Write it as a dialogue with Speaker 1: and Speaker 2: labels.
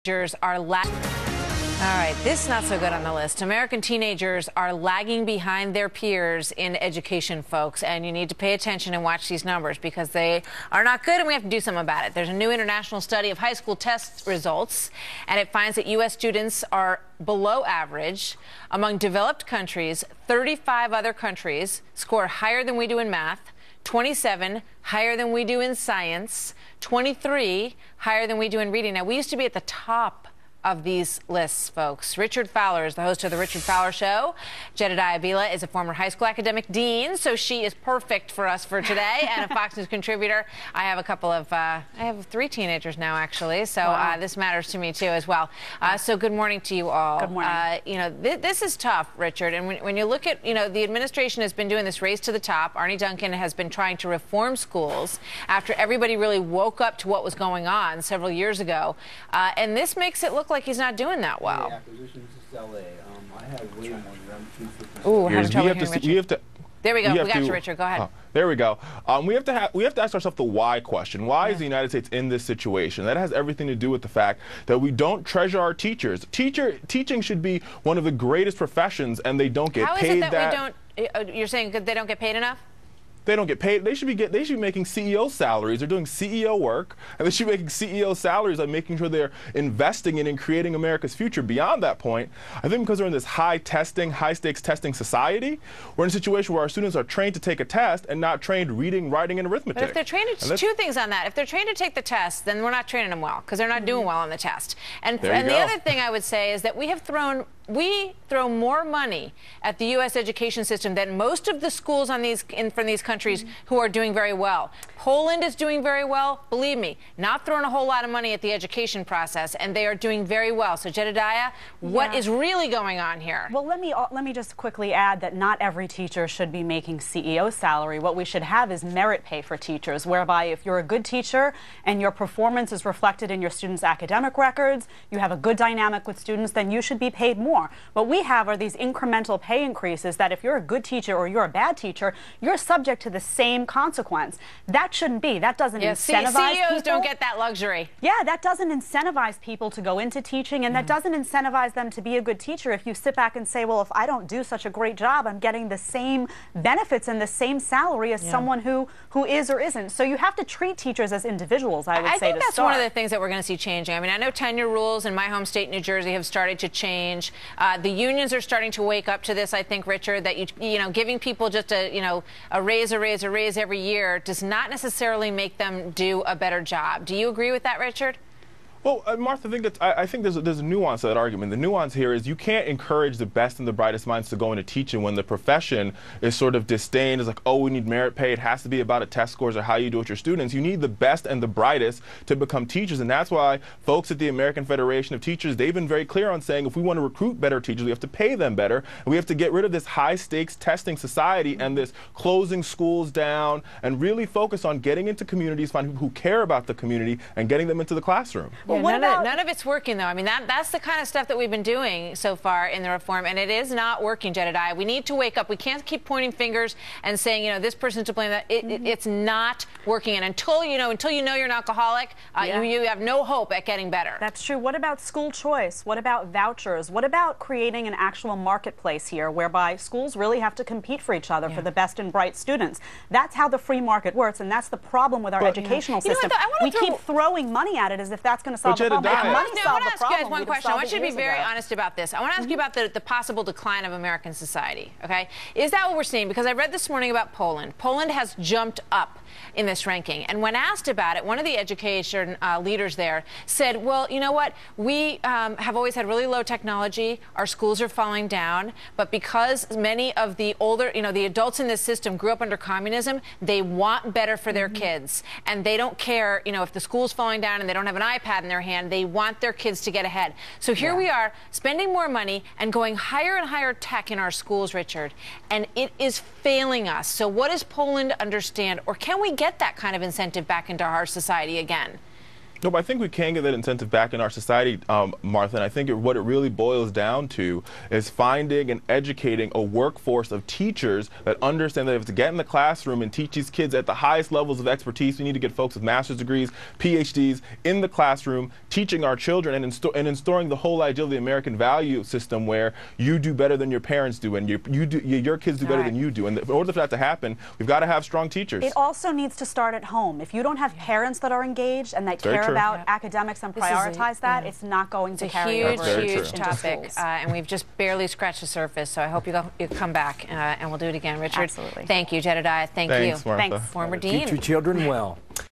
Speaker 1: Teenagers are All right, this is not so good on the list. American teenagers are lagging behind their peers in education, folks, and you need to pay attention and watch these numbers because they are not good and we have to do something about it. There's a new international study of high school test results, and it finds that U.S. students are below average. Among developed countries, 35 other countries score higher than we do in math, 27 higher than we do in science, 23 higher than we do in reading. Now, we used to be at the top of these lists, folks. Richard Fowler is the host of The Richard Fowler Show. Jedediah Bila is a former high school academic dean, so she is perfect for us for today, and a Fox News contributor. I have a couple of, I have 3 teenagers now, actually, so wow. This matters to me, too, as well. So good morning to you all.
Speaker 2: Good morning.
Speaker 1: You know, this is tough, Richard, and when you look at, you know, the administration has been doing this race to the top. Arne Duncan has been trying to reform schools after everybody really woke up to what was going on several years ago, and this makes it look like he's not doing that well.
Speaker 3: I have way more than 250.
Speaker 1: Ooh, having trouble hearing Richard. There we go. We got you, Richard. Go ahead.
Speaker 4: There we go. We have to ask ourselves the why question. Why is the United States in this situation? That has everything to do with the fact that we don't treasure our teachers. Teaching should be one of the greatest professions, and they don't get paid.
Speaker 1: How is it that we don't? You're saying they don't get paid enough?
Speaker 4: They don't get paid. They should be making CEO salaries. They're doing CEO work, and they should be making CEO salaries by making sure they're investing in and creating America's future. Beyond that point, I think because we're in this high-stakes testing society, we're in a situation where our students are trained to take a test and not trained reading, writing, and arithmetic.
Speaker 1: But if they're trained to, two things on that. If they're trained to take the test, then we're not training them well because they're not doing well on the test. And the other thing I would say is that we throw more money at the U.S. education system than most of the schools from these countries who are doing very well. Poland is doing very well. Believe me, not throwing a whole lot of money at the education process, and they are doing very well. So, Jedediah, what is really going on here?
Speaker 2: Well, let me just quickly add that not every teacher should be making CEO salary. What we should have is merit pay for teachers, whereby if you're a good teacher and your performance is reflected in your students' academic records, you have a good dynamic with students, then you should be paid more. What we have are these incremental pay increases that if you're a good teacher or you're a bad teacher, you're subject to the same consequence. That shouldn't be. That doesn't incentivize
Speaker 1: CEOs
Speaker 2: people.
Speaker 1: Don't get that luxury.
Speaker 2: Yeah, that doesn't incentivize people to go into teaching, and that doesn't incentivize them to be a good teacher if you sit back and say, well, if I don't do such a great job, I'm getting the same benefits and the same salary as someone who is or isn't. So you have to treat teachers as individuals, I would say, to start.
Speaker 1: I think that's one of the things that we're going to see changing. I mean, I know tenure rules in my home state, New Jersey, have started to change. The unions are starting to wake up to this, I think, Richard, that you know, giving people just a raise every year does not necessarily make them do a better job. Do you agree with that, Richard?
Speaker 4: Well, Martha, I think there's a nuance to that argument. The nuance here is you can't encourage the best and the brightest minds to go into teaching when the profession is sort of disdained as like, oh, we need merit pay. It has to be about test scores or how you do with your students. You need the best and the brightest to become teachers, and that's why folks at the American Federation of Teachers, they've been very clear on saying if we want to recruit better teachers, we have to pay them better, and we have to get rid of this high-stakes testing society and this closing schools down and really focus on getting into communities, find people who care about the community, and getting them into the classroom.
Speaker 1: Well, none of it's working, though. I mean, that's the kind of stuff that we've been doing so far in the reform, and it is not working, Jedediah. We need to wake up. We can't keep pointing fingers and saying, you know, this person's to blame. It's not working, and until you know you're an alcoholic, you have no hope at getting better.
Speaker 2: That's true. What about school choice? What about vouchers? What about creating an actual marketplace here, whereby schools really have to compete for each other for the best and bright students? That's how the free market works, and that's the problem with our educational system. We keep throwing money at it as if that's going to solve the problem.
Speaker 1: I want to ask you guys one question. I want you to be very honest about this. I want to ask you about the possible decline of American society, okay? Is that what we're seeing? Because I read this morning about Poland. Poland has jumped up in this ranking. And when asked about it, one of the education leaders there said, well, you know what? We have always had really low technology. Our schools are falling down. But because many of the older, the adults in this system grew up under communism, they want better for their kids. And they don't care, if the school's falling down and they don't have an iPad in their hand. They want their kids to get ahead. So here we are spending more money and going higher and higher tech in our schools, Richard. And it is failing us. So what does Poland understand? Or can we get that kind of incentive back into our society again?
Speaker 4: No, but I think we can get that incentive back in our society, Martha, and I think what it really boils down to is finding and educating a workforce of teachers that understand that if to get in the classroom and teach these kids at the highest levels of expertise, we need to get folks with master's degrees, PhDs in the classroom, teaching our children and installing the whole idea of the American value system where you do better than your parents do and your kids do better than you do. And in order for that to happen, we've got to have strong teachers.
Speaker 2: It also needs to start at home. If you don't have parents that are engaged and that care about academics and prioritize that, it's not going to carry over.
Speaker 1: It's a huge topic, and we've just barely scratched the surface. So I hope you come back and we'll do it again. Richard,
Speaker 2: absolutely.
Speaker 1: Thank you. Jedediah, thank
Speaker 4: Thanks,
Speaker 1: you.
Speaker 4: Martha.
Speaker 2: Thanks.
Speaker 1: Former dean.
Speaker 5: Teach your children well.